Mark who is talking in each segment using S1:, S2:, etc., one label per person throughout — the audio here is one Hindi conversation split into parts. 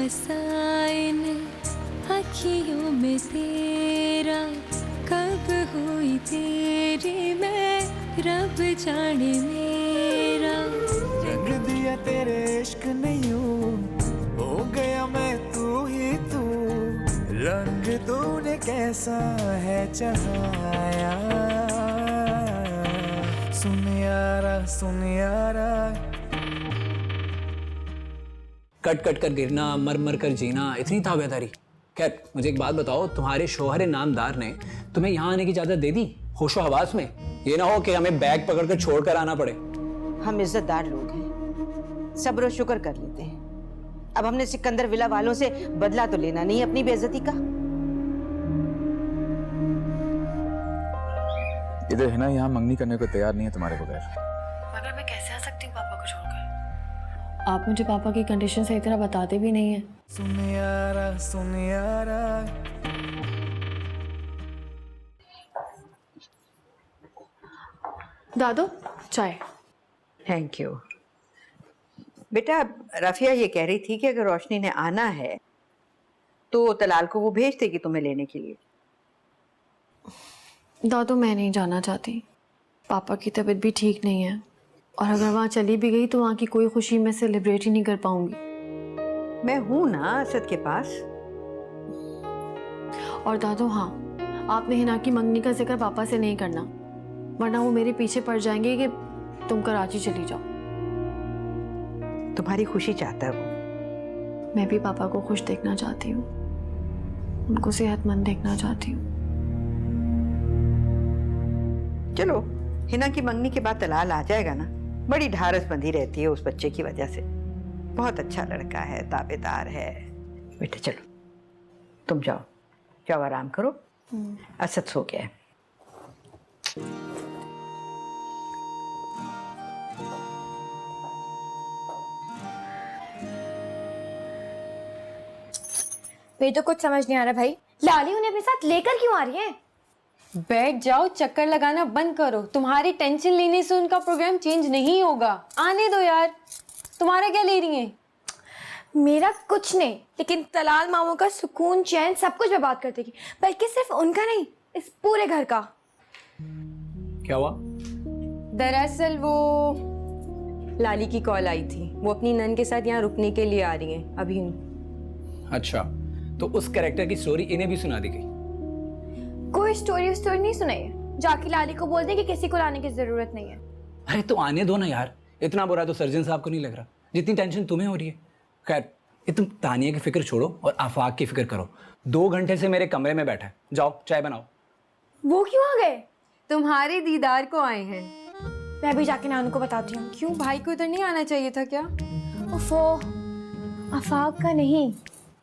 S1: बसा इन अखियों में तेरा, कब हुई तेरी मैं रब जाने मेरा।
S2: रंग दिया तेरे इश्क ने यूं, हो गया मैं तू ही तू, रंग तूने कैसा है चढ़ाया। सुन यारा
S3: कट कट कर गिरना, मर मर कर जीना, इतनी ताबेदारी। खैर मुझे एक बात बताओ, तुम्हारे शौहर नामदार ने तुम्हें यहाँ आने की इजाजत दे दी होशो हवास में? ये ना हो कि हमें बैग पकड़कर छोड़कर आना पड़े।
S4: हम इज्जतदार लोग हैं, सब्र और शुक्र कर लेते हैं। अब हमने सिकंदर विला वालों से बदला तो लेना नहीं अपनी बेइज्जती का।
S5: इधर है ना, यहाँ मंगनी करने को तैयार नहीं है तुम्हारे बगैर।
S6: मगर मैं कैसे आ सकती हूँ पापा को छोड़कर? आप मुझे पापा की कंडीशन सही तरह बताते भी नहीं है।
S2: सुन यारा
S6: दादू चाय।
S4: थैंक यू बेटा। रफिया ये कह रही थी कि अगर रोशनी ने आना है तो तलाल को वो भेज देगी तुम्हें लेने के लिए।
S6: दादू मैं नहीं जाना चाहती, पापा की तबीयत भी ठीक नहीं है, और अगर वहाँ चली भी गई तो वहाँ की कोई खुशी मैं सेलिब्रेट ही नहीं कर पाऊंगी।
S4: मैं हूं ना असद के पास।
S6: और दादू हाँ, आपने हिना की मंगनी का जिक्र पापा से नहीं करना, वरना वो मेरे पीछे पड़ जाएंगे कि तुम कराची चली जाओ।
S4: तुम्हारी खुशी चाहता है वो।
S6: मैं भी पापा को खुश देखना चाहती हूँ, उनको सेहतमंद देखना चाहती हूँ।
S4: चलो हिना की मंगनी के बाद तलाल आ जाएगा ना। बड़ी ढारस बंधी रहती है उस बच्चे की वजह से। बहुत अच्छा लड़का है, ताबेदार है। बेटा चलो तुम जाओ आराम करो। असद सो गया है।
S7: मेरे तो कुछ समझ नहीं आ रहा भाई, लाली उन्हें अपने साथ लेकर क्यों आ रही है?
S8: बैठ जाओ, चक्कर लगाना बंद करो। तुम्हारी टेंशन लेने से उनका प्रोग्राम चेंज नहीं होगा। आने दो यार, तुम्हारा क्या ले रही हैं?
S7: मेरा कुछ नहीं, लेकिन तलाल मामू का सुकून चैन सब कुछ बर्बाद कर देगी, बल्कि सिर्फ उनका नहीं, इस पूरे घर का।
S3: क्या हुआ?
S8: दरअसल वो लाली की कॉल आई थी, वो अपनी नन के साथ यहाँ रुकने के लिए आ रही हैं अभी।
S3: अच्छा, तो उस कैरेक्टर की स्टोरी इन्हें भी सुना दी गई?
S7: कोई स्टोरी नहीं सुनाई है। जाके लाली को बोल दे कि किसी को लाने की जरूरत नहीं है।
S3: अरे तो आने दो ना यार, इतना बुरा तो सर्जन साहब को नहीं लग रहा जितनी टेंशन तुम्हें हो रही है। खैर ये तुम तानिया की फिक्र छोड़ो और आफाक की फिक्र करो। 2 घंटे से मेरे कमरे में बैठा है, जाओ चाय बनाओ।
S7: वो क्यों आ गए?
S8: तुम्हारे दीदार को आए हैं।
S7: मैं भी जाके नानू को बताती हूँ।
S8: क्यों, भाई को इधर नहीं आना चाहिए था क्या?
S7: उफो, आफाक का नहीं,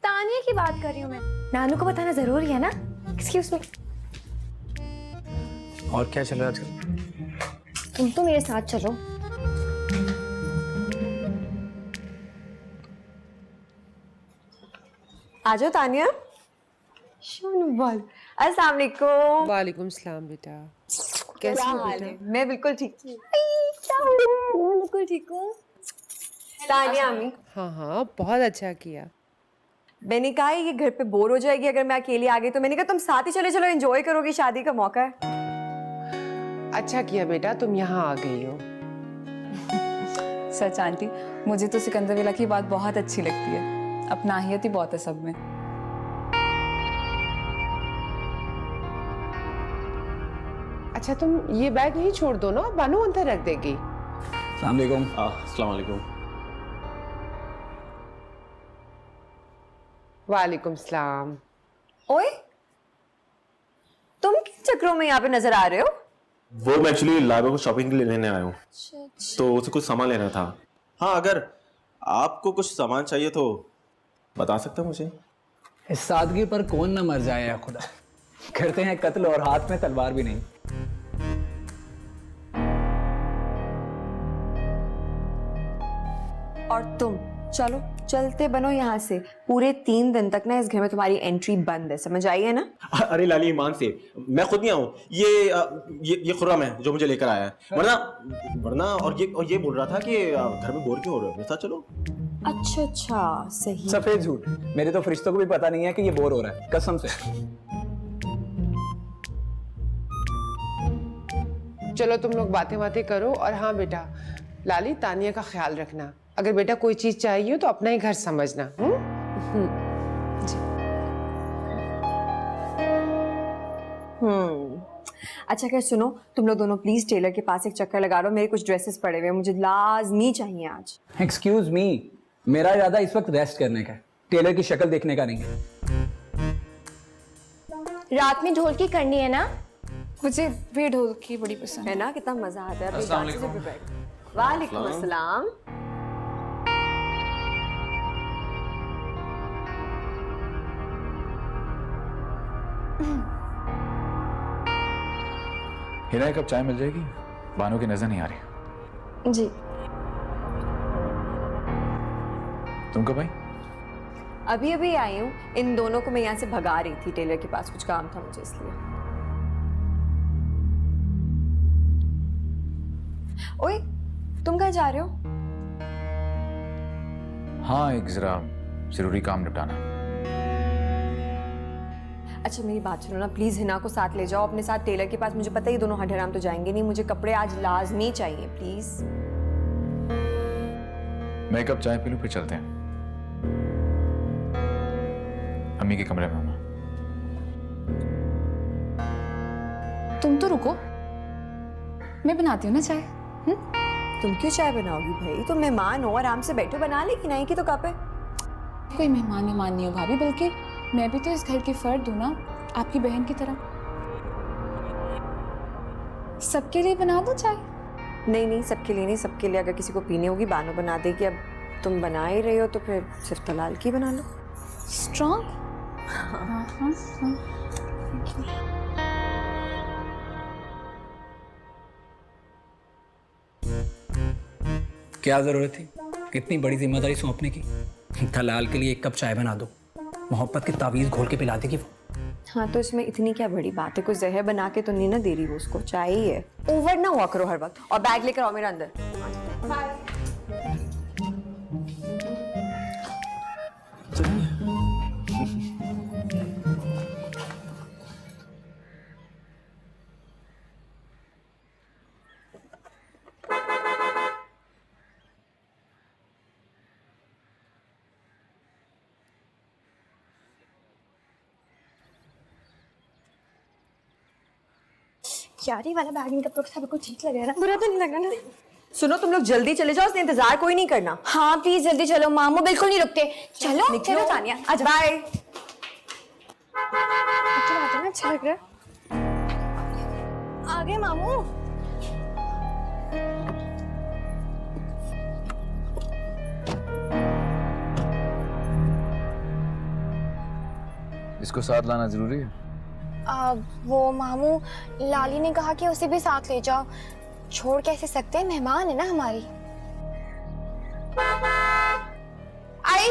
S7: तानिया की बात कर रही हूँ मैं। नानू को बताना जरूरी है ना। Excuse me.
S3: और क्या चल रहा है आजकल?
S7: तुम तो मेरे साथ चलो।
S8: आ जाओ तानिया। अस्सलाम वालेकुम।
S9: वालेकुम सलाम बेटा, कैसी हो बेटा?
S8: मैं बिल्कुल ठीक हूँ।
S7: बिल्कुल ठीक हूँ।
S8: तानिया अम्मी,
S9: हाँ बहुत अच्छा किया।
S8: मैंने कहा ये घर पे बोर हो जाएगी अगर मैं अकेली आ गई, तो मैंने कहा तुम साथ ही चले चलो, एंजॉय करोगी, शादी का मौका है।
S9: अच्छा किया बेटा तुम यहाँ आ गई हो।
S10: सच आंटी, मुझे तो सिकंदर विला की बात बहुत अच्छी लगती है। अपनाहियत ही बहुत है सब में।
S9: अच्छा तुम ये बैग नहीं छोड़ दो ना, बानू अंदर रख देगी।
S3: अस्सलाम वालेकुम।
S11: अस्सलाम वालेकुम।
S9: वालेकुम सलाम।
S8: ओए, तुम किन चक्रों में यहाँ पे नजर आ रहे हो?
S11: वो मैं एक्चुअली लाइबा को शॉपिंग के लिए लेने आया हूँ, तो उसे कुछ सामान लेना था। हाँ, अगर आपको कुछ सामान चाहिए तो बता सकते हो मुझे।
S3: इस सादगी पर कौन ना मर जाए या खुदा। करते हैं कत्ल और हाथ में तलवार भी नहीं।
S8: और तुम चलो चलते बनो यहाँ से। पूरे 3 दिन तक ना इस घर में तुम्हारी एंट्री बंद है, समझ आई है ना?
S11: अरे लाली ईमान से, मैं खुद नहीं आऊँ। ये खुर्रम है जो मुझे लेकर आया है। वरना और ये बोल रहा था कि घर में बोर क्यों हो रहे हो, मेरे साथ चलो।
S6: अच्छा अच्छा, सही।
S3: सफेद झूठ। मेरे तो फरिश्तों को भी पता नहीं है कि ये बोर हो रहा है, कसम से।
S9: चलो तुम लोग बातें बातें करो। और हाँ बेटा, लाली तानिया का ख्याल रखना। अगर बेटा कोई चीज चाहिए तो अपना ही घर समझना।
S6: अच्छा क्या, सुनो, तुम लोग दोनों प्लीज टेलर के पास एक चक्कर लगा लो, मेरे कुछ ड्रेसेस पड़े हुए हैं, मुझे लाजमी चाहिए आज।
S3: एक्सक्यूज मी, मेरा इरादा इस वक्त रेस्ट करने का है, टेलर की शक्ल देखने का नहीं है।
S7: रात में ढोल की करनी है ना?
S10: मुझे भी ढोल की बड़ी पसंद
S6: है ना, कितना मजा आता है। वालेकुम अस्सलाम।
S5: हिना एक कप चाय मिल जाएगी? बानो की नजर नहीं आ रही।
S6: जी।
S5: तुम कब आई?
S6: अभी अभी आई हूँ। इन दोनों को मैं यहाँ से भगा रही थी, टेलर के पास कुछ काम था मुझे, इसलिए। ओए, तुम कहाँ जा रहे हो?
S5: हाँ, एक जरा जरूरी काम निपटाना।
S6: अच्छा मेरी बात सुनो ना प्लीज, हिना को साथ ले जाओ अपने साथ टेलर के पास। मुझे पता है ये दोनों हठहराम तो जाएंगे नहीं, मुझे कपड़े आज लाजमी चाहिए, प्लीज।
S5: मैं एक कप चाय पी लूं फिर चलते हैं। अम्मी के कमरे में हूं।
S10: तुम तो रुको, मैं बनाती हूँ ना चाय।
S6: तुम क्यों चाय बनाओगी भाई? तुम मेहमान हो, आराम से बैठो, बना लेगी। नहीं की तो कप है।
S10: कोई मेहमान नहीं हो भाभी, बल्कि मैं भी तो इस घर की फर्द हूँ ना, आपकी बहन की तरह। सबके लिए बना दो चाय?
S6: नहीं नहीं, सबके लिए नहीं, सबके लिए अगर किसी को पीनी होगी बानो बना देगी। अब तुम बना ही रही हो तो फिर सिर्फ तलाल की बना लो।
S10: स्ट्रॉन्ग? हाँ।
S3: क्या जरूरत थी इतनी बड़ी जिम्मेदारी सौंपने की? दलाल के लिए एक कप चाय बना दो, मोहब्बत की तावीज घोल के पिला देगी वो।
S6: हाँ तो इसमें इतनी क्या बड़ी बात है? कुछ जहर बना के तो नहीं ना दे रही वो उसको, चाय ही है। ओवर ना हुआ करो हर वक्त। और बैग लेकर आओ मेरे अंदर।
S7: यार ये वाला बैग इनका तो सबको ठीक लग रहा है ना? बुरा तो नहीं लग रहा ना?
S6: सुनो तुम लोग जल्दी चले जाओ, इसलिए इंतजार कोई नहीं करना।
S7: हाँ प्लीज जल्दी चलो, मामू बिल्कुल नहीं रुकते। चलो चलो तानिया,
S6: अच्छा बाय।
S7: अच्छा बात है ना, अच्छा लग रहा है। आ गए मामू।
S5: इसको साथ लाना जरूरी है?
S7: वो मामू, लाली ने कहा कि उसे भी साथ ले जाओ। छोड़ कैसे सकते हैं, मेहमान है ना हमारी। आई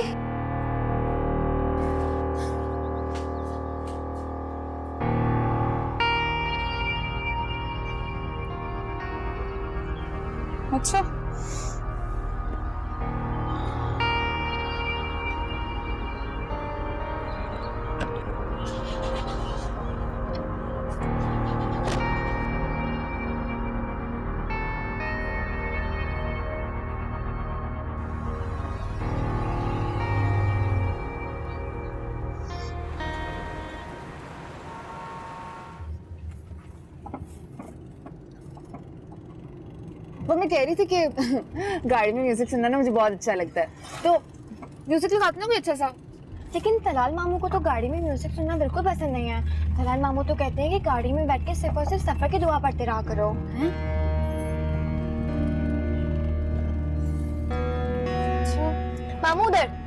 S10: अच्छा
S8: वो मैं कह रही थी कि गाड़ी में म्यूजिक सुनना ना मुझे बहुत अच्छा लगता है, तो म्यूजिक लगा दो ना कोई अच्छा सा।
S7: लेकिन तलाल मामू को तो गाड़ी में म्यूजिक सुनना बिल्कुल पसंद नहीं है। तलाल मामू तो कहते हैं कि गाड़ी में बैठ के सिर्फ और सिर्फ सफर की दुआ पढ़ते रहा करो। अच्छा मामू उधर।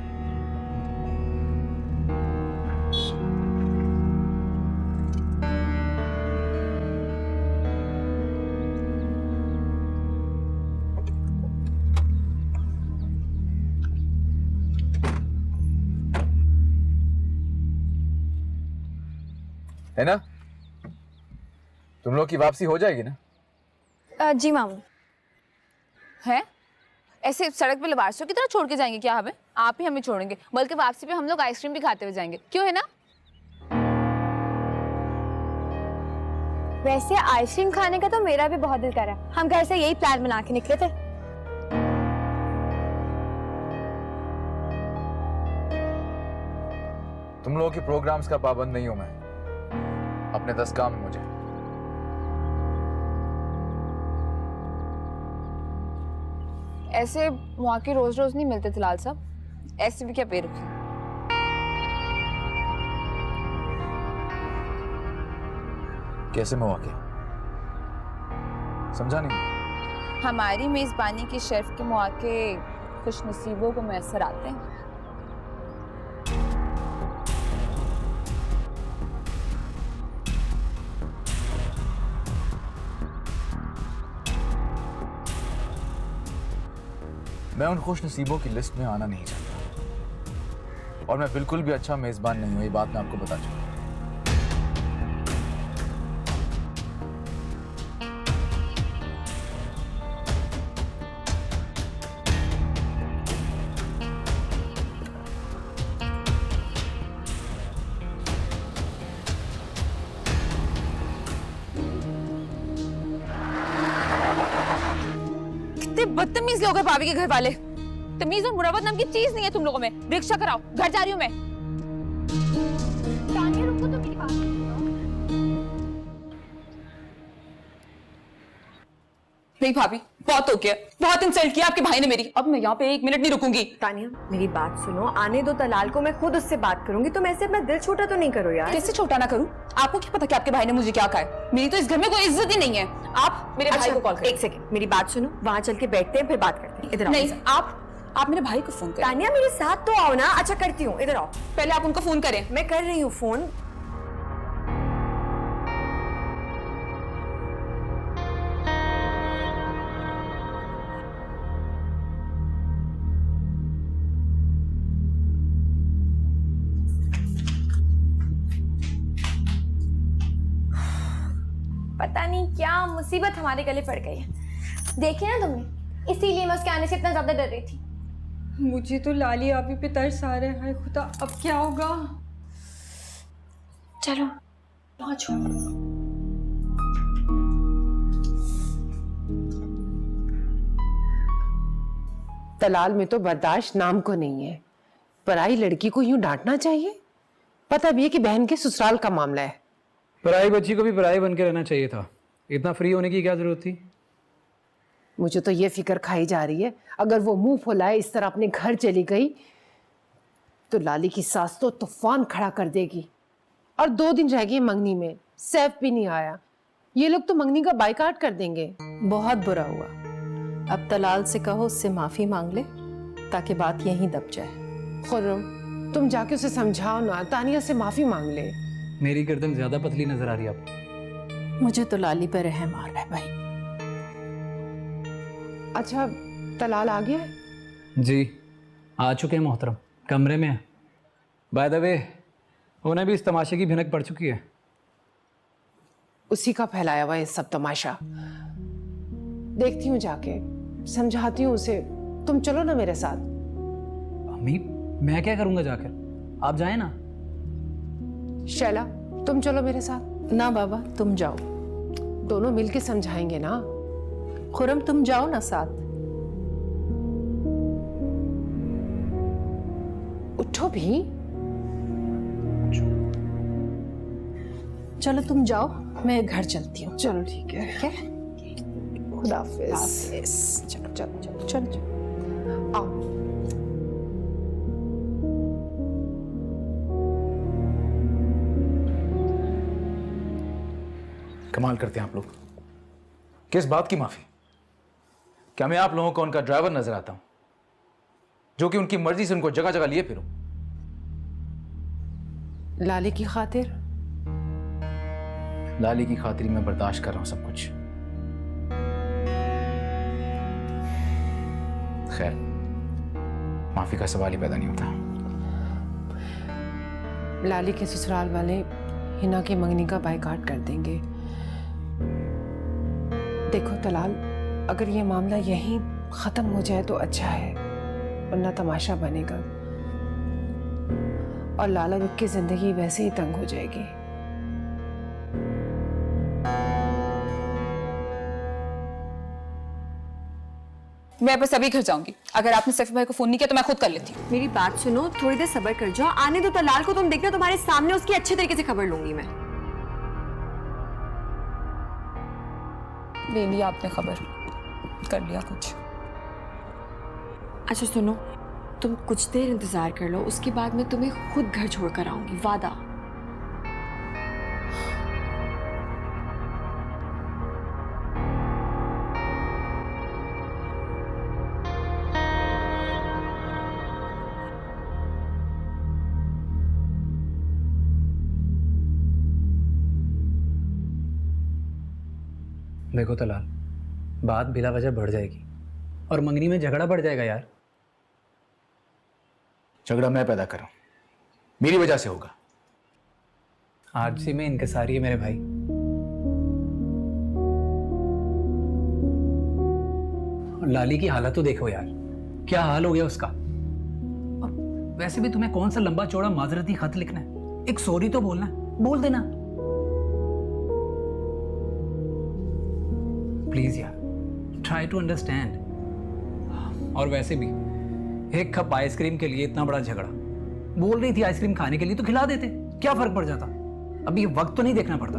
S5: है ना? तुम लोग की वापसी हो जाएगी ना?
S7: जी मामू।
S10: है ऐसे सड़क पे लवारसों की तरह छोड़ के जाएंगे क्या हमें? आप ही हमें छोड़ेंगे, बल्कि वापसी पे हम लोग आइसक्रीम भी खाते हुए जाएंगे, क्यों है ना?
S7: वैसे आइसक्रीम खाने का तो मेरा भी बहुत दिल कर रहा है। हम घर से यही प्लान बना के निकले थे।
S5: तुम लोगों के प्रोग्राम्स का पाबंद नहीं हूं मैं, अपने 10 काम है मुझे।
S10: ऐसे मौके रोज रोज नहीं मिलते तलाल साहब, ऐसे भी क्या बेरुखी।
S5: कैसे मौके? समझा नहीं।
S10: हमारी मेजबानी की शेफ के मौके खुश नसीबों को मैसर आते हैं।
S5: मैं उन खुश नसीबों की लिस्ट में आना नहीं चाहता, और मैं बिल्कुल भी अच्छा मेजबान नहीं हूं, ये बात मैं आपको बता चुका हूं।
S10: बदतमीज लोग हैं भाभी के घर वाले। तमीज और मुरव्वत नाम की चीज नहीं है तुम लोगों में। रिक्शा कराओ, घर जा रही हूँ मैं।
S7: तानिया रुको तो मेरी बात सुनो।
S10: नहीं भाभी, बहुत हो गया, बहुत इंसल्ट किया आपके भाई ने मेरी। अब मैं यहाँ पे 1 मिनट नहीं रुकूंगी।
S7: तानिया मेरी बात सुनो, आने दो तलाल को, मैं खुद उससे बात करूंगी। तुम ऐसे अपना दिल छोटा तो नहीं करो यार।
S10: कैसे छोटा ना करूं? आपको क्या पता कि आपके भाई ने मुझे क्या कहा है? मेरी तो इस घर में कोई इज्जत ही नहीं है। आप मेरे भाई को कॉल करें।
S7: 1 सेकंड मेरी बात सुनो, वहां चल के बैठते हैं फिर बात करते हैं। इधर आओ।
S10: नहीं, आप मेरे भाई को फोन करें।
S7: तानिया मेरे साथ तो आओ ना। अच्छा करती हूँ, इधर आओ।
S10: पहले आप उनको फोन करें।
S7: मैं कर रही हूँ फोन। पता नहीं क्या मुसीबत हमारे गले पड़ गई है। देखी ना तुमने, इसीलिए मैं उसके आने से इतना ज्यादा डर रही थी।
S8: मुझे तो लाली आपी पे तरस आ रहा है। खुदा, अब क्या होगा?
S7: चलो पहुंचो।
S9: तलाल में तो बर्दाश्त नाम को नहीं है। पराई लड़की को यूं डांटना चाहिए? पता भी है कि बहन के ससुराल का मामला है।
S3: पराई बच्ची को भी पराई बन के रहना चाहिए था। इतना फ्री होने की क्या जरूरत थी?
S9: मुझे तो ये फिक्र खाई जा रही है, अगर वो मुंह फुलाए इस तरह अपने घर चली गई तो लाली की सास तो तूफान खड़ा कर देगी। और 2 दिन रह गए मंगनी में, सैफ भी नहीं आया। ये लोग तो मंगनी का बाइकाट कर देंगे।
S4: बहुत बुरा हुआ। अब तलाल से कहो उससे माफी मांग ले ताकि बात यहीं दब जाए।
S9: खुर्रम, तुम जाके उसे समझाओ ना, तानिया से माफी मांग ले।
S3: मेरी गर्दन ज्यादा पतली नजर आ रही है आपको।
S4: मुझे तो लाली पर रहम आ रहा है भाई।
S9: अच्छा, तलाल आ गया?
S3: जी आ चुके हैं मोहतरम, कमरे में। बाय द वे, उन्हें भी इस तमाशे की भिनक पड़ चुकी है।
S9: उसी का फैलाया हुआ ये सब तमाशा। देखती हूँ जाके, समझाती हूँ उसे। तुम चलो ना मेरे साथ।
S3: अम्मी, मैं क्या करूंगा जाकर? आप जाए ना।
S9: शैला, तुम चलो मेरे साथ।
S4: ना बाबा, तुम जाओ।
S9: दोनों मिलके समझाएंगे ना।
S4: खुरम, तुम जाओ ना साथ।
S9: उठो भी।
S4: चलो तुम जाओ, मैं घर चलती हूँ।
S9: चलो ठीक है।
S4: ठीक है?
S9: खुदा हाफिज।
S4: चलो चलो चलो चलो चलो।
S9: आओ।
S5: कमाल करते हैं आप लोग। किस बात की माफी? क्या मैं आप लोगों को उनका ड्राइवर नजर आता हूं, जो कि उनकी मर्जी से उनको जगह जगह लिए फिरूं?
S9: लाली की खातिर?
S5: लाली की खातिर मैं बर्दाश्त कर रहा हूं सब कुछ। खैर, माफी का सवाल ही पैदा नहीं होता।
S9: लाली के ससुराल वाले हिना की मंगनी का बाइकाट कर देंगे। देखो तलाल, अगर ये मामला यहीं ख़त्म हो जाए तो अच्छा है, वरना तमाशा बनेगा और लाला रुख की ज़िंदगी वैसे ही तंग हो जाएगी।
S10: मैं बस अभी घर जाऊंगी। अगर आपने सैफी भाई को फोन नहीं किया तो मैं खुद कर लेती हूँ।
S7: मेरी बात सुनो, थोड़ी देर सब्र कर जाओ, आने दो तलाल को। तुम देखना, तुम्हारे सामने उसकी अच्छे तरीके से खबर लूंगी मैं।
S10: ले लिया आपने खबर, कर लिया कुछ।
S7: अच्छा सुनो, तुम कुछ देर इंतजार कर लो, उसके बाद मैं तुम्हें खुद घर छोड़कर आऊंगी, वादा।
S3: देखो तलाल, बात बिला वजह बढ़ जाएगी और मंगनी में झगड़ा बढ़ जाएगा यार।
S5: झगड़ा मैं पैदा कर रहा हूं, मेरी वजह से होगा।
S3: आरसी में इनकसारी है मेरे भाई। और लाली की हालत तो देखो यार, क्या हाल हो गया उसका। और वैसे भी तुम्हें कौन सा लंबा चौड़ा माजरती खत लिखना है, एक सॉरी तो बोलना है, बोल देना प्लीज यार, ट्राई टू अंडरस्टैंड। और वैसे भी एक कप आइसक्रीम के लिए इतना बड़ा झगड़ा, बोल रही थी आइसक्रीम खाने के लिए तो खिला देते, क्या फर्क पड़ जाता। अब ये वक्त तो नहीं देखना पड़ता।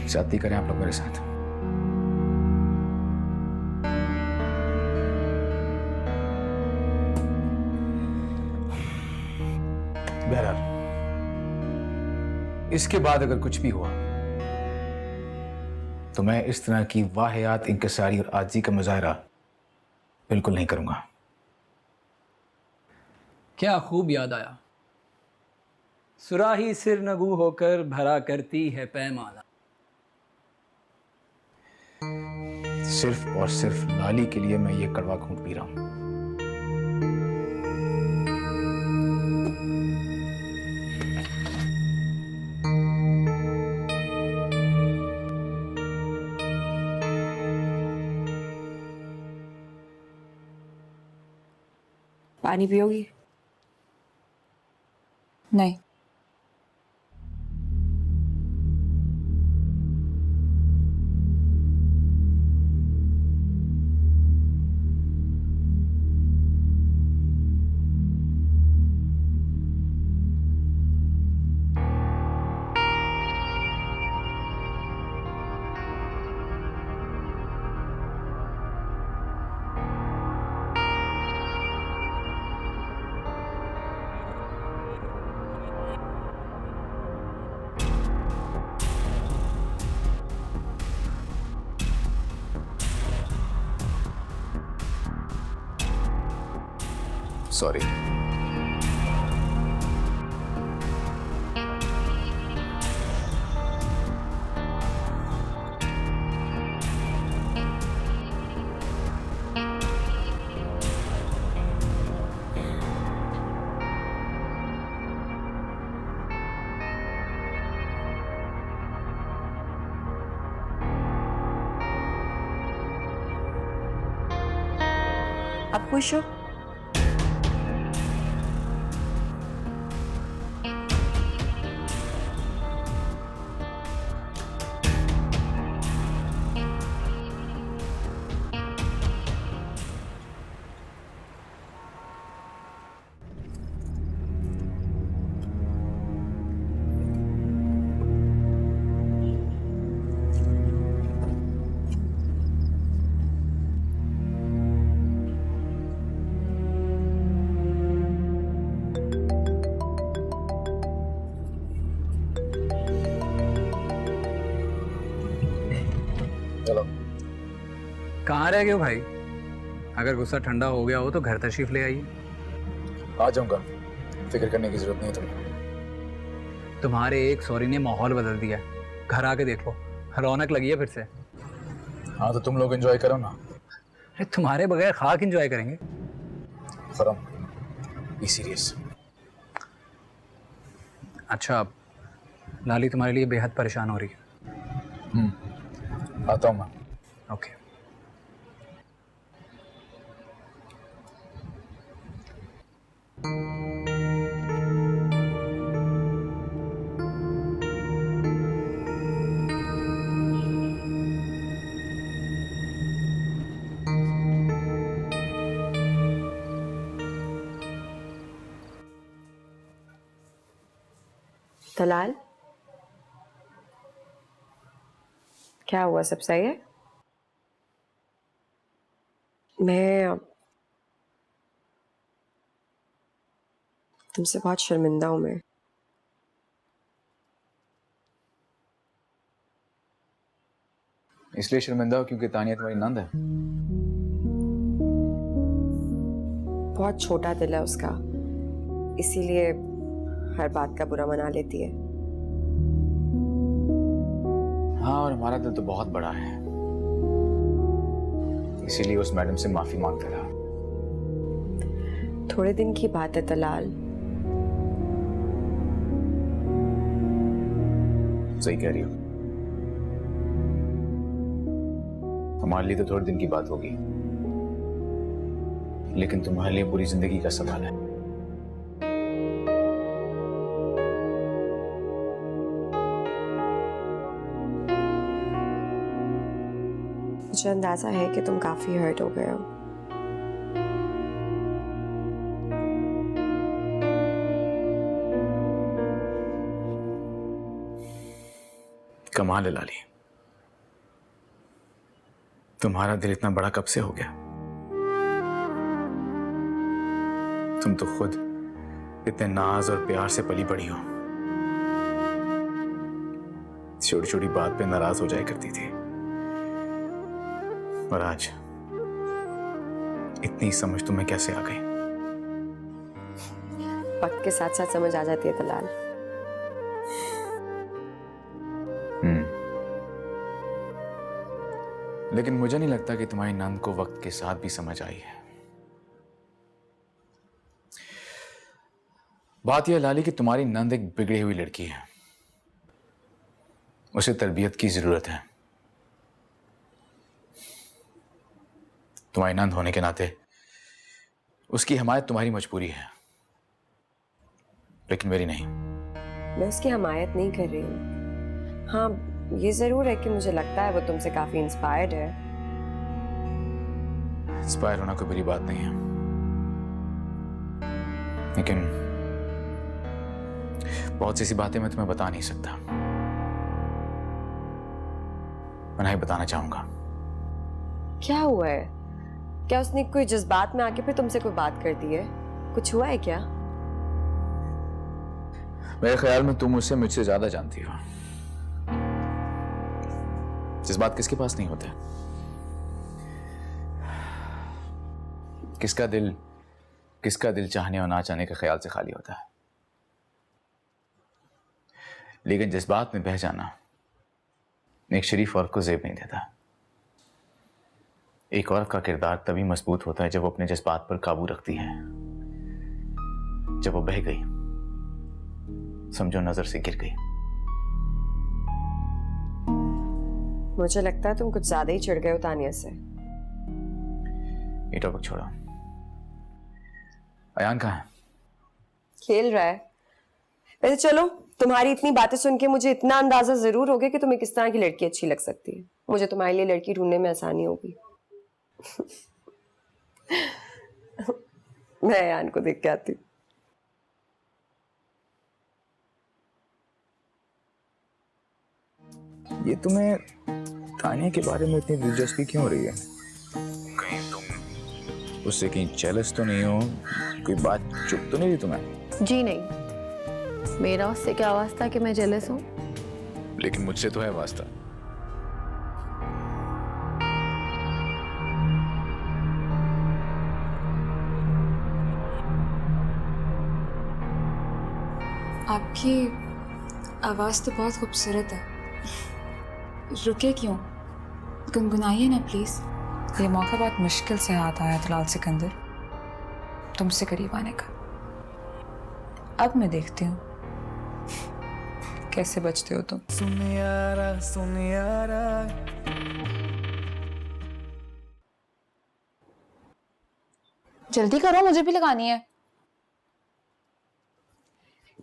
S5: शादी करें आप लोग मेरे साथ। बहरहाल इसके बाद अगर कुछ भी हुआ तो मैं इस तरह की वाहियात, इंकसारी और आजिज़ी का मुजाहरा बिल्कुल नहीं करूंगा।
S3: क्या खूब याद आया, सुराही सिर नगू होकर भरा करती है पैमाना।
S5: सिर्फ और सिर्फ लाली के लिए मैं ये कड़वा घूंट पी रहा हूं।
S7: पानी पियोगी?
S10: नहीं।
S5: सॉरी।
S7: आप खुश हो?
S5: चलो।
S3: कहाँ रह गए हो भाई? अगर गुस्सा ठंडा हो गया हो तो घर तशरीफ ले आइए।
S5: आ जाऊंगा, फिक्र करने की जरूरत नहीं तुम्हें।
S3: तुम्हारे एक सॉरी ने माहौल बदल दिया, घर आके देख लो, रौनक लगी है फिर से।
S5: हाँ तो तुम लोग एंजॉय करो ना।
S3: अरे तुम्हारे बगैर खाक एंजॉय करेंगे।
S5: खरम, बी सीरियस।
S3: अच्छा, लाली तुम्हारे लिए बेहद परेशान हो रही है।
S5: आता हूँ मैं।
S3: ओके।
S6: तलाल, क्या हुआ? सब सही है? मैं तुमसे बहुत शर्मिंदा हूं। मैं
S5: इसलिए शर्मिंदा हो क्योंकि तानिया तुम्हारी नंद है?
S6: बहुत छोटा दिल है उसका, इसीलिए हर बात का बुरा मना लेती है।
S5: हाँ, और हमारा दिल तो बहुत बड़ा है, इसीलिए उस मैडम से माफी मांगता रहा।
S6: थोड़े दिन की बात है तलाल।
S5: सही कह रही हो, हमारे लिए तो थोड़े दिन की बात होगी, लेकिन तुम्हारे लिए पूरी जिंदगी का सवाल है।
S6: मुझे अंदाजा है कि तुम काफी हर्ट हो गए हो।
S5: कमाल है लाली, तुम्हारा दिल इतना बड़ा कब से हो गया? तुम तो खुद इतने नाज और प्यार से पली बड़ी हो, छोटी छोटी बात पे नाराज हो जाया करती थी, और आज इतनी समझ तुम्हें कैसे आ गई?
S6: वक्त के साथ साथ समझ आ जाती है तलाल।
S5: लेकिन मुझे नहीं लगता कि तुम्हारी नंद को वक्त के साथ भी समझ आई है। बात यह लाली कि तुम्हारी नंद एक बिगड़ी हुई लड़की है, उसे तरबियत की जरूरत है। तुम्हारी नंद होने के नाते उसकी हिमायत तुम्हारी मजबूरी है, लेकिन मेरी नहीं।
S6: मैं उसकी हिमायत नहीं कर रही हूँ। हाँ, ये जरूर है कि मुझे लगता है वो तुमसे काफी इंस्पायर्ड है।
S5: इंस्पायर होना कोई बुरी बात नहीं है, लेकिन बहुत सी ऐसी बातें मैं तुम्हें बता नहीं सकता। मैं नहीं बताना चाहूंगा।
S6: क्या हुआ है? क्या उसने कोई जज्बात में आके फिर तुमसे कोई बात कर दी है? कुछ हुआ है क्या?
S5: मेरे ख्याल में तुम उसे मुझसे ज्यादा जानती हो। जज्बात किसके पास नहीं होते? किसका दिल चाहने और ना चाहने के ख्याल से खाली होता है, लेकिन जज्बात में बह जाना एक शरीफ औरत को ज़ेब नहीं देता। एक औरत का किरदार तभी मजबूत होता है जब वो अपने जज्बात पर काबू रखती है। जब वो बह गई, समझो नजर से गिर गई।
S6: मुझे लगता है तुम कुछ ज्यादा ही चिढ़ गए हो तानिया से।
S5: ये टॉपिक छोड़ो। अयान कहाँ है?
S6: खेल रहा है। वैसे चलो, तुम्हारी इतनी बातें सुन के मुझे इतना अंदाजा जरूर हो गया कि तुम्हें किस तरह की लड़की अच्छी लग सकती है। मुझे तुम्हारे लिए लड़की ढूंढने में आसानी होगी। मैं अयान को देख के आती हूँ।
S5: ये तुम्हें तानिया के बारे में इतनी दिलचस्पी क्यों हो रही है? कहीं तुम उससे कहीं जेलस तो नहीं हो? कोई बात चुप तो नहीं रही तुम्हें?
S6: जी नहीं, मेरा उससे क्या वास्ता कि मैं जेलस हूँ?
S5: लेकिन मुझसे तो है वास्ता।
S10: आपकी आवाज़ तो बहुत खूबसूरत है। रुके क्यों? गुनगुनाइए ना प्लीज़।
S12: ये मौका बहुत मुश्किल से हाथ आया तलाल सिकंदर तुमसे करीब आने का। अब मैं देखती हूँ कैसे बचते हो तुम?
S2: सुन यारा
S10: जल्दी करो, मुझे भी लगानी है।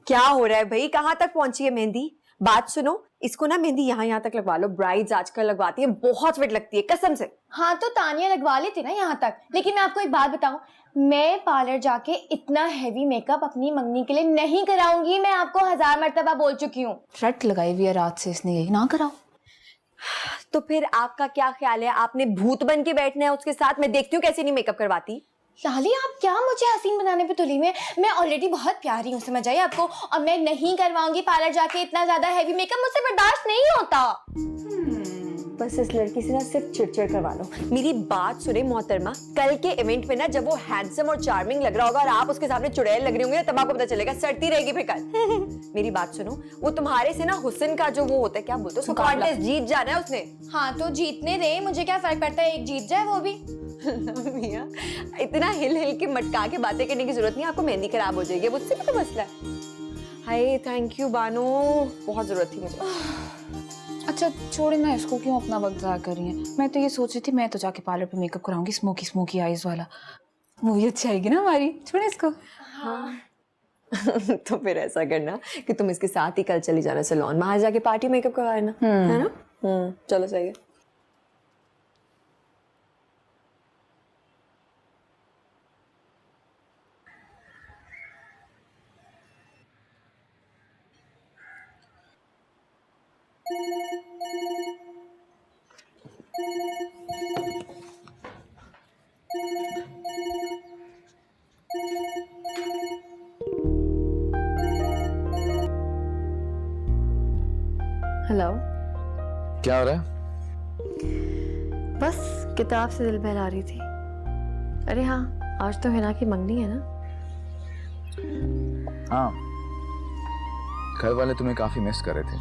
S6: क्या हो रहा है भाई, कहाँ तक पहुंची है मेहंदी? बात सुनो, इसको ना मेहंदी यहाँ तक लगवा लो। ब्राइड्स आजकल लगवाती है, बहुत फिट लगती है कसम से।
S7: हाँ तो तानिया लगवा लेती ना यहाँ तक, लेकिन मैं आपको एक बात बताऊं, मैं पार्लर जाके इतना हैवी मेकअप अपनी मंगनी के लिए नहीं कराऊंगी। मैं आपको 1000 मर्तबा बोल चुकी हूँ।
S10: रट लगाई हुई है रात से इसने, यही ना कराओ।
S6: तो फिर आपका क्या ख्याल है? आपने भूत बन के बैठना है उसके साथ? मैं देखती हूँ कैसे नहीं मेकअप करवाती।
S7: लाली आप क्या मुझे हसीन बनाने पे तुली में? मैं ऑलरेडी बहुत प्यारी हूँ, समझ आई आपको? और मैं नहीं करवाऊंगी पार्लर जाके इतना ज्यादा हैवी मेकअप, मुझसे बर्दाश्त नहीं होता। बस इस लड़की से ना सिर्फ चिड़चिड़ करवा लो। मेरी बात सुने मोहतरमा, कल के इवेंट में ना जब वो हैंडसम और चार्मिंग लग रहा होगा और आप उसके सामने चुड़ैल लग रही होंगी, तब आपको पता चलेगा, सड़ती रहेगी फिर कल। मेरी बात सुनो, वो तुम्हारे से ना हुस्न का जो वो होता है, क्या बोलते हो, कॉन्टेस्ट जीत जाना है उसने। हाँ तो जीतने दे, मुझे क्या फर्क पड़ता है, एक जीत जाए वो भी। मियां, इतना हिल हिल के मटका के बातें करने की जरूरत नहीं, आपको मेहंदी खराब हो जाएगी, मुझसे भी तो मसला है। हाय थैंक यू बानो, बहुत जरूरत थी मुझे।
S10: अच्छा छोड़े ना इसको, क्यों अपना वक्त ज़ाया कर रही है? मैं तो ये सोच रही थी मैं तो जाके पार्लर पे मेकअप कराऊंगी, स्मोकी स्मोकी आईज वाला। मूवी अच्छी आएगी ना हमारी, छोड़े इसको।
S6: हाँ तो फिर ऐसा करना कि तुम इसके साथ ही कल चली जाना सैलून, वहां जाके पार्टी मेकअप करवा लेना, है ना? चलो सही है। हेलो,
S5: क्या हो रहा है?
S6: बस किताब से दिल बहला रही थी। अरे हाँ, आज तो हिना की मंगनी है ना?
S5: हाँ, घर वाले तुम्हें काफी मिस कर रहे थे।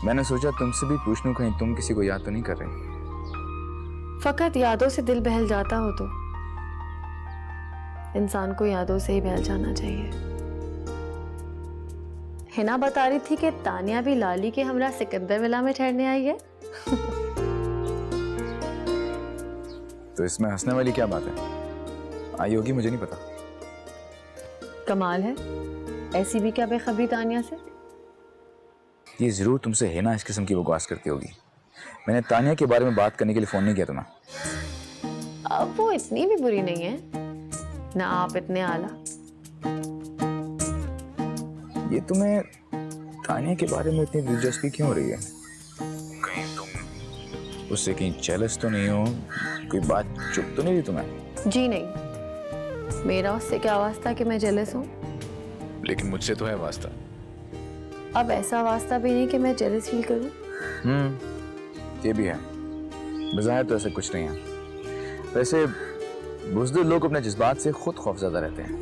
S5: मैंने सोचा तुमसे भी पूछ लूं, कहीं तुम किसी को याद तो नहीं कर रही?
S1: फकत यादों से दिल बहल जाता हो तो इंसान को यादों से ही बहल जाना चाहिए। हिना बता रही थी कि तानिया भी लाली के हमरा सिकंदर विला में ठहरने आई है।
S5: तो इसमें हंसने वाली क्या बात है? आई होगी, मुझे नहीं पता।
S1: कमाल है, ऐसी भी क्या बेखबरी तानिया से?
S5: ये जरूर तुमसे हिना इस किस्म की बकवास करती होगी। मैंने तानिया के बारे में बात करने के लिए फोन नहीं किया तुम्हें।
S1: अब वो इतनी भी बुरी नहीं है ना, आप इतने आला।
S5: ये तुम्हें तानिया के बारे में इतनी दिलचस्पी क्यों हो रही है? कहीं तुम उससे कहीं जेलस तो नहीं हो? कोई बात चुप तो नहीं रही तुम्हें?
S1: जी नहीं, मेरा उससे क्या वास्ता कि मैं जेलस हूँ।
S5: लेकिन मुझसे तो है वास्ता।
S1: अब ऐसा वास्ता भी नहीं कि मैं जेलस फील करूँ।
S5: ये भी है। बज़ाहिर तो ऐसा कुछ नहीं है। वैसे बुज़दिल लोग अपने जज्बात से खुद खौफज़दा रहते हैं,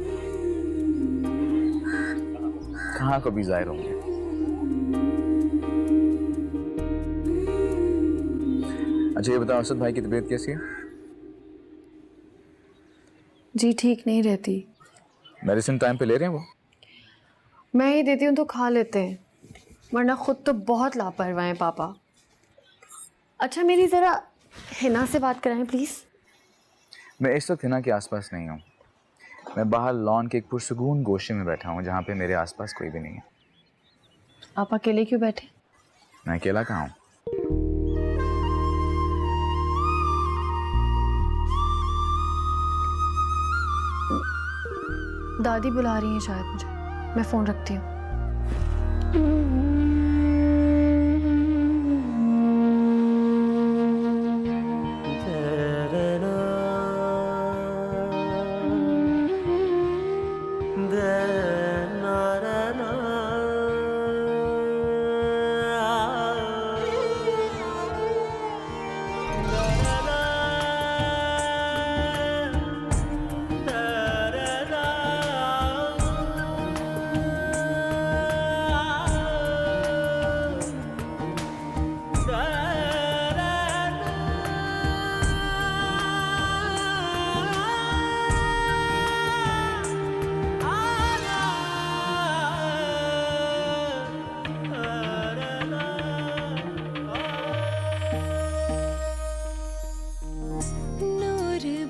S5: कहाँ कभी जाहिर होंगे। अच्छा ये बताओ, असद भाई की तबीयत कैसी है?
S1: जी ठीक नहीं रहती।
S5: मेडिसिन टाइम पे ले रहे हैं वो?
S1: मैं ही देती हूँ तो खा लेते हैं, वरना खुद तो बहुत लापरवाह हैं पापा। अच्छा मेरी ज़रा हिना से बात कराएं प्लीज़।
S5: मैं इस वक्त हिना के आसपास नहीं हूँ। मैं बाहर लॉन के एक पुरसुकून गोशे में बैठा हूँ जहाँ पे मेरे आसपास कोई भी नहीं है।
S1: आप अकेले क्यों बैठे?
S5: मैं अकेला कहाँ हूँ?
S1: दादी बुला रही हैं शायद मुझे, मैं फ़ोन रखती हूँ।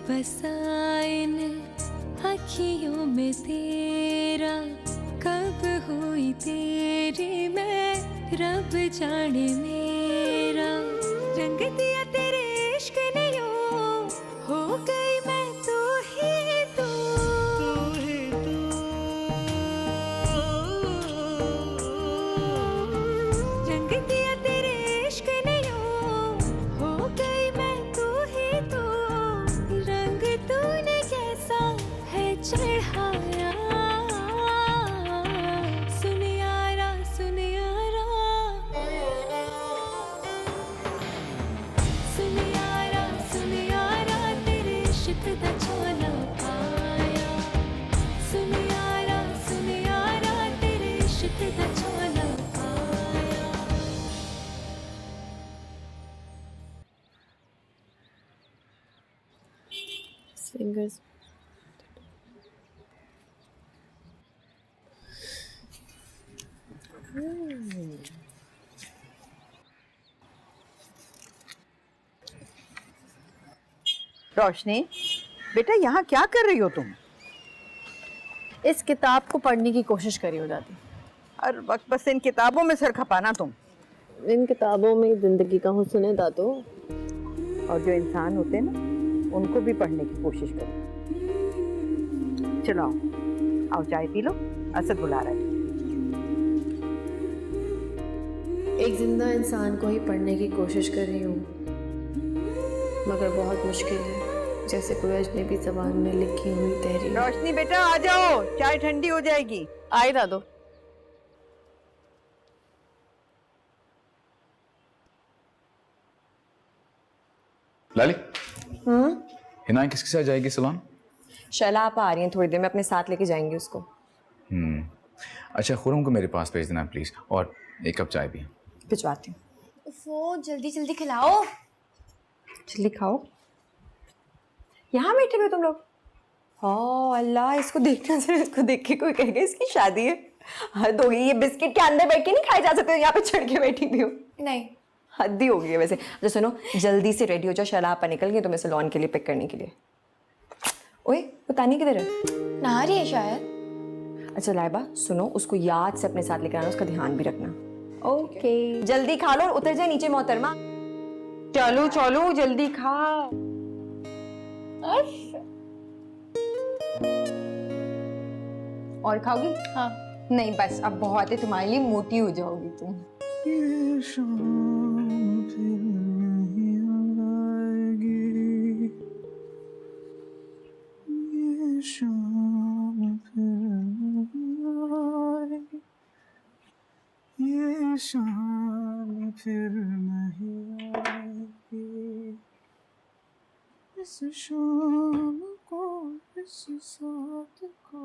S13: बसा इन अखियों में तेरा, कब हुई तेरी मैं रब जाने मेरा। रंग दिया तेरे इश्क ने यूं, हो गई मैं तू ही तू। रंग दिया तेरे इश्क ने यूं, हो गई मैं तू ही तू। रंग तूने कैसा है चढ़ाया, सुन यारा सुन यारा, सुन यारा तेरे इश्क दा चोला पाया। सुन यारा तेरे इश्क दा चोला पाया।
S1: Fingers.
S4: रोशनी, बेटा यहाँ क्या कर रही हो तुम?
S1: इस किताब को पढ़ने की कोशिश करी हो दादी।
S4: हर वक्त बस इन किताबों में सर खपाना तुम।
S1: इन किताबों में जिंदगी का हुस्न है दादो।
S4: और जो इंसान होते हैं ना, उनको भी पढ़ने की कोशिश करो। चलो आओ चाय पी लो, असद बुला रहा है।
S1: एक जिंदा इंसान को ही पढ़ने की कोशिश कर रही हूँ, मगर बहुत मुश्किल है, जैसे कोई अजनबी ज़बान में लिखी हुई तहरीर।
S4: रोशनी बेटा आ जाओ, चाय ठंडी हो जाएगी।
S1: आए दादो।
S5: लाली, हिना किसके साथ जाएगी सलोन?
S6: शैला आप आ रही हैं, थोड़ी देर में अपने साथ लेके जाएंगे उसको।
S5: अच्छा, खुरम को मेरे पास भेज देना प्लीज, और एक कप चाय भी।
S6: भिजवाती हूँ।
S7: वो जल्दी जल्दी खिलाओ।
S6: जल्दी खाओ। यहाँ बैठे हुए तुम लोग? हाँ अल्लाह, इसको देखना जरा, इसको देख के कोई कहेगा इसकी शादी है। हद हो गई, ये बिस्किट के अंदर बैठ के नहीं खाए जा सकते, यहाँ पे चढ़ के बैठी भी हो।
S7: नहीं,
S6: हद ही हो गई है वैसे। अच्छा सुनो, जल्दी से रेडी हो जाओ, शैला आप निकल गई तो मैं सलोन के लिए पिक करने के लिए। ओए वो तानी किधर है?
S7: नहा रही है शायद।
S6: अच्छा लाइबा सुनो, उसको याद से अपने साथ लेकर आना, उसका ध्यान भी रखना। ओके जल्दी खा लो और उतर जाए नीचे मोहतरमा। चलो चलो जल्दी खा। और खाओगी?
S7: हाँ।
S6: नहीं बस अब बहुत है, तुम्हारे लिए मोटी हो जाओगी तुम।
S2: ये शाम फिर नहीं आएगी, ये शाम फिर नहीं आएगी, ये शाम फिर नहीं आएगी, इस शाम को इस साथ को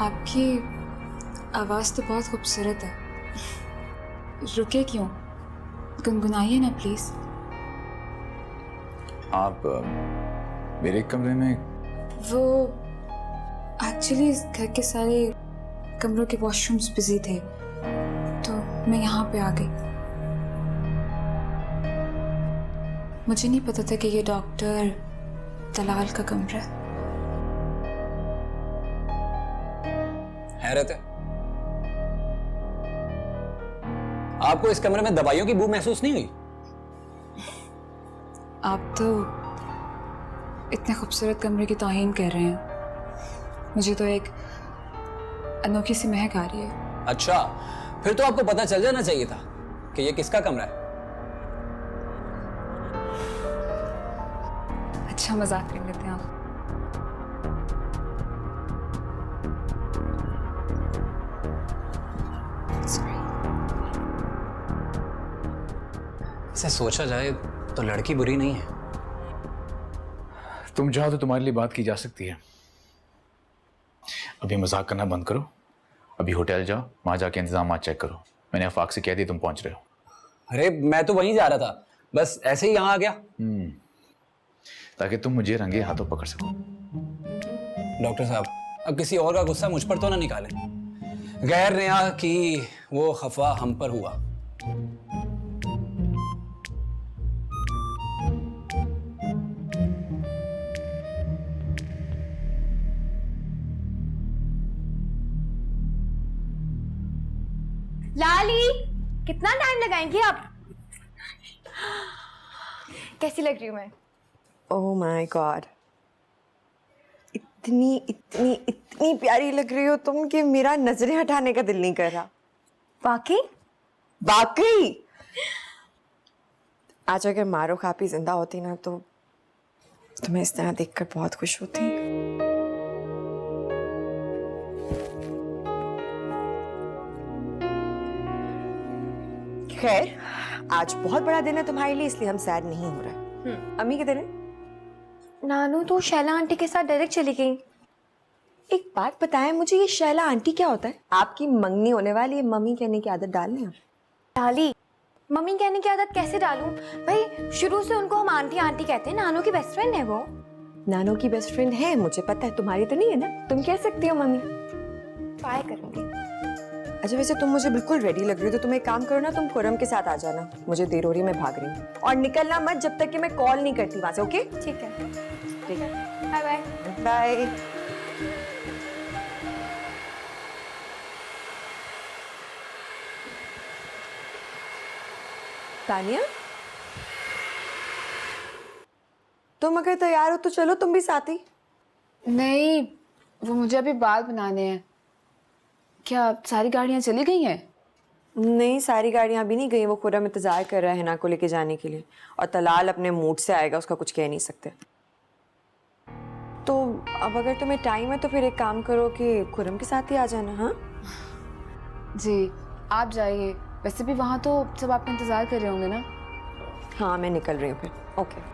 S12: आपकी आवाज़ तो बहुत खूबसूरत है, रुके क्यों? गुनगुनाइए ना प्लीज़।
S5: आप मेरे कमरे में?
S12: वो एक्चुअली इस घर के सारे कमरों के वॉशरूम्स बिजी थे, तो मैं यहाँ पे आ गई। मुझे नहीं पता था कि ये डॉक्टर तलाल का कमरा है।
S3: हैरत है, आपको इस कमरे में दवाइयों की बू महसूस नहीं हुई?
S12: आप तो इतने खूबसूरत कमरे की तौहीन कर रहे हैं, मुझे तो एक अनोखी सी महक आ रही है।
S3: अच्छा, फिर तो आपको पता चल जाना चाहिए था कि ये किसका कमरा है।
S12: अच्छा मजाक कर लेते हैं आप।
S3: इसे सोचा जाए तो लड़की बुरी नहीं है।
S5: तुम चाहो तो तुम्हारे लिए बात की जा सकती है। अभी मजाक करना बंद करो, अभी होटल जाओ, वहां जाके इंतजाम चेक करो। मैंने आफाक से कह दिया तुम पहुंच रहे हो।
S3: अरे मैं तो वहीं जा रहा था, बस ऐसे ही यहाँ आ गया।
S5: ताकि तुम मुझे रंगे हाथों पकड़ सको।
S3: डॉक्टर साहब, अब किसी और का गुस्सा मुझ पर तो ना निकालें। गैर नेहा की वो खफा हम पर हुआ।
S7: लाली, कितना टाइम लगाएंगी आप? कैसी लग रही हूँ मैं?
S6: ओह माय गॉड, इतनी इतनी इतनी प्यारी लग रही हो तुम कि मेरा नजरें हटाने का दिल नहीं कर रहा।
S7: वाकई?
S6: वाकई। आज अगर मारो खापी जिंदा होती ना तो तुम्हें इस तरह देखकर बहुत खुश होती। खैर, आज बहुत बड़ा दिन है तुम्हारे लिए, इसलिए हम सैड नहीं हो रहे। अम्मी किधर है?
S7: नानू तो शैला आंटी के साथ डायरेक्ट चली गई।
S6: एक बात बताएं मुझे, ये शैला आंटी क्या होता है? आपकी मंगनी होने वाली है, मम्मी कहने की आदत डाल लें।
S7: लाली, मम्मी कहने की आदत कैसे डालूं? भाई शुरू से उनको हम आंटी आंटी कहते हैं। नानू की बेस्ट फ्रेंड है वो।
S6: नानो की बेस्ट फ्रेंड है, मुझे पता है, तुम्हारी तो नहीं है ना? तुम कह सकती हो मम्मी।
S7: ट्राई करूंगी।
S6: अच्छा वैसे तुम मुझे बिल्कुल रेडी लग रही हो, तो तुम एक काम करो ना, तुम खुरम के साथ आ जाना। मुझे देर हो रही, मैं भाग रही हूँ। और निकलना मत जब तक कि मैं कॉल नहीं करती वहां से, ओके?
S7: ठीक है।
S6: ठीक है,
S7: बाय बाय।
S6: बाय। तानिया, तुम अगर तैयार हो तो चलो तुम भी साथ ही।
S12: नहीं, वो मुझे अभी बाल बनाने हैं। क्या सारी गाड़ियाँ चली गई हैं?
S6: नहीं, सारी गाड़ियां अभी नहीं गई। वो खुरम इंतजार कर रहा है हिना को लेके जाने के लिए, और तलाल अपने मूड से आएगा, उसका कुछ कह नहीं सकते। तो अब अगर तुम्हें टाइम है तो फिर एक काम करो कि खुरम के साथ ही आ जाना। हाँ
S12: जी, आप जाइए। वैसे भी वहाँ तो सब आपका इंतजार कर रहे होंगे ना?
S6: हाँ, मैं निकल रही हूँ फिर। ओके।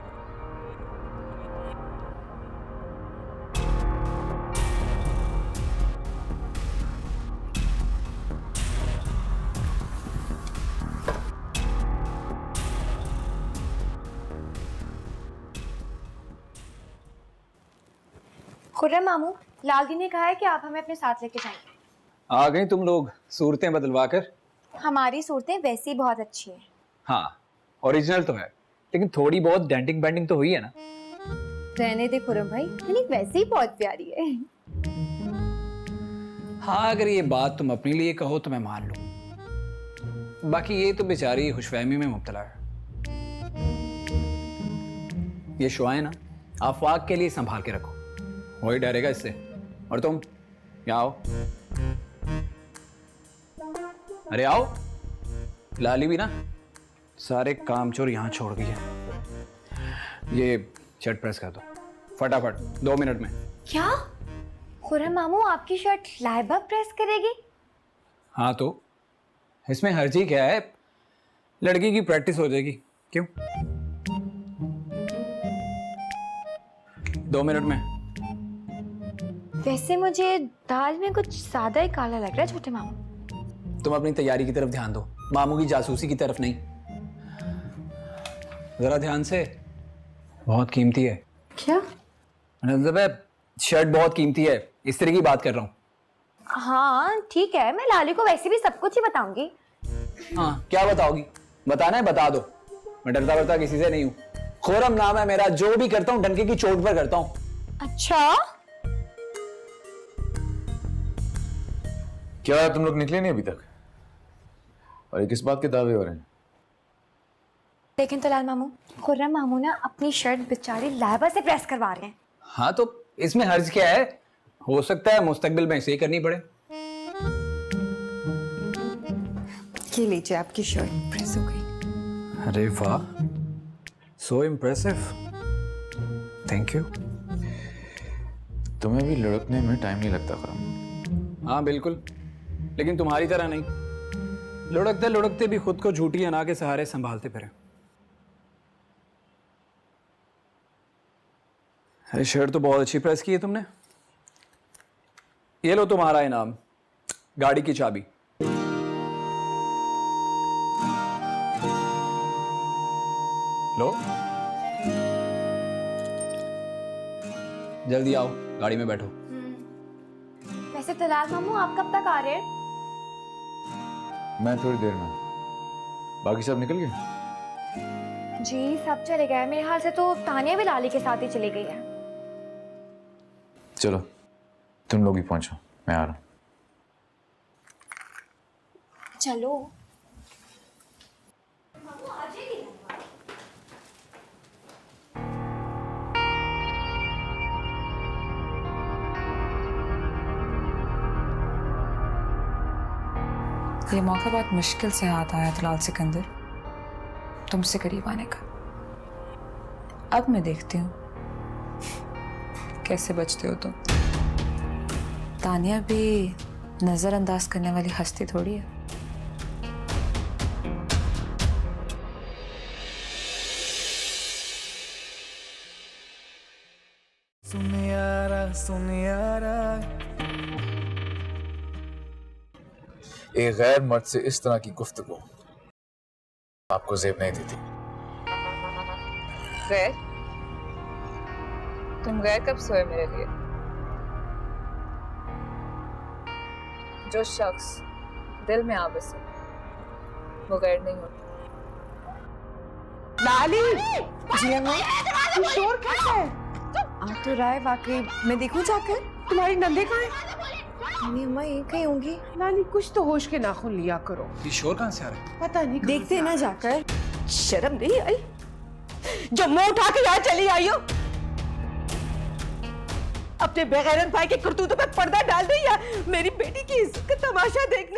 S7: खुर्रम मामू, लाल दी ने कहा है कि आप हमें अपने साथ लेके जाएंगे।
S3: आ गई तुम लोग सूरतें बदलवा कर।
S7: हमारी सूरतें वैसे ही बहुत अच्छी हैं।
S3: हाँ, ओरिजिनल तो है, लेकिन थोड़ी बहुत डेंटिंग पेंटिंग तो हुई है ना।
S7: रहने दे खुर्रम भाई, यानी वैसे ही बहुत प्यारी है।
S3: हाँ, अगर ये बात तुम अपने लिए कहो तो मैं मान लूं। बाकी ये तो बेचारी खुशफहमी में मुब्तला है। ये शुआएं ना आफाक के लिए संभाल के रखो, वही डरेगा इससे। और तुम यहाँ आओ। अरे आओ। लाली भी ना सारे काम चोर यहाँ छोड़ गई है। ये शर्ट प्रेस कर दो फटाफट, 2 मिनट में।
S7: क्या? खुर्रम मामू आपकी शर्ट लाइबा प्रेस करेगी?
S3: हाँ, तो इसमें हर्जी क्या है, लड़की की प्रैक्टिस हो जाएगी। क्यों? 2 मिनट में।
S7: वैसे मुझे दाल में कुछ ज्यादा ही काला लग रहा है छोटे मामू।
S3: तुम अपनी तैयारी की तरफ ध्यान दो, मामू की जासूसी की तरफ नहीं। जरा ध्यान से, बहुत कीमती है।
S7: क्या?
S3: मतलब है, शर्ट बहुत कीमती है, इस तरह की बात कर रहा हूँ।
S7: हाँ ठीक है, मैं लाली को वैसे भी सब कुछ ही बताऊंगी।
S3: हाँ, क्या बताओगी? बताना है बता दो, मैं डरता वरता किसी से नहीं हूँ। खुर्रम नाम है मेरा, जो भी करता हूँ डंके की चोट पर करता हूँ।
S7: अच्छा,
S5: क्या तुम लोग निकले नहीं अभी तक? और ये किस बात के दावे हो रहे हैं?
S7: लेकिन तो लाल मामू, खुर्रम मामू ना अपनी शर्ट बेचारी लाइबा से प्रेस करवा रहे हैं।
S3: हाँ, तो इसमें हर्ज क्या है? हो सकता है मुस्तकबिल में इसे ही करनी पड़े।
S6: ये लीजिए, आपकी शर्ट प्रेस हो गई।
S3: अरे वाह, सो इम्प्रेसिव, थैंक यू।
S5: तुम्हें भी लड़कने में टाइम नहीं लगता खुर्रम?
S3: हाँ बिल्कुल, लेकिन तुम्हारी तरह नहीं। लुढ़कते लुढ़कते भी खुद को झूठी अना के सहारे संभालते फिरे। अरे शर्ट तो बहुत अच्छी प्रेस की है तुमने। ये लो तुम्हारा इनाम, गाड़ी की चाबी। जल्दी आओ, गाड़ी में बैठो।
S7: वैसे तलाल मामू आप कब तक आ रहे हैं?
S5: मैं थोड़ी देर में। बाकी सब निकल गए?
S7: जी सब चले गए, मेरे ख्याल से तो तानिया भी लाली के साथ ही चली गई है।
S5: चलो तुम लोग ही पहुंचो, मैं आ रहा हूँ।
S7: चलो।
S12: ये मौका बहुत मुश्किल से हाथ आया था लाल सिकंदर, तुमसे करीब आने का। अब मैं देखती हूँ कैसे बचते हो तुम। तानिया भी नजरअंदाज करने वाली हस्ती थोड़ी है।
S2: सुन यारा
S5: एक गैर मर्द से इस तरह की गुफ्तगू आपको जेब नहीं देती।
S12: गैर? तुम गैर कब सोए मेरे लिए? जो शख्स दिल में आ बसे वो गैर नहीं होता।
S6: लाली जी अम्मा, ये शोर कैसा है? आ तो रहा है वाकई, मैं देखूं जाकर। तुम्हारी नंदे कहाँ है? नहीं अम्मा, ये कहीं होंगी।
S9: लाली कुछ तो होश के नाखून लिया करो।
S3: ये शोर कहाँ से आ रहा है?
S9: पता नहीं,
S6: देखते ना जाकर। शर्म नहीं आई जो मुंह उठा के यहाँ चली आई हो? अपने बेगैरत भाई के करतूतों पे पर्दा डाल दी या मेरी बेटी की इज्जत का तमाशा देखने